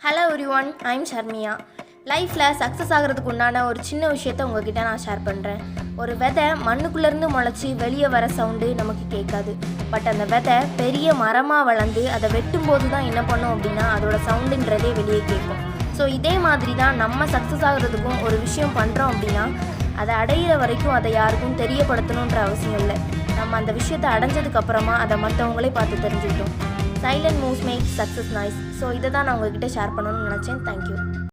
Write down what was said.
Hello everyone, I'm ஷர்மியா. லைஃப்பில் success ஆகிறதுக்கு உண்டான ஒரு சின்ன விஷயத்த உங்ககிட்ட நான் ஷேர் பண்ணுறேன். ஒரு விதை மண்ணுக்குள்ளேருந்து முளைச்சி வெளியே வர சவுண்டு நமக்கு கேட்காது. பட் அந்த விதை பெரிய மரமாக வளர்ந்து அதை வெட்டும்போது தான் என்ன பண்ணும் அப்படின்னா அதோட சவுண்டுன்றதே வெளியே கேட்கும். ஸோ இதே மாதிரி தான் நம்ம சக்ஸஸ் ஆகிறதுக்கும் ஒரு விஷயம் பண்ணுறோம் அப்படின்னா அதை அடையிற வரைக்கும் அதை யாருக்கும் தெரியப்படுத்தணுன்ற அவசியம் இல்லை. நம்ம அந்த விஷயத்தை அடைஞ்சதுக்கப்புறமா அதை மற்றவங்களே பார்த்து தெரிஞ்சுக்கிட்டோம். Silent moves make success noise. So இதை தான் நான் உங்ககிட்ட ஷேர் பண்ணணும்னு நினச்சேன். தேங்க்யூ.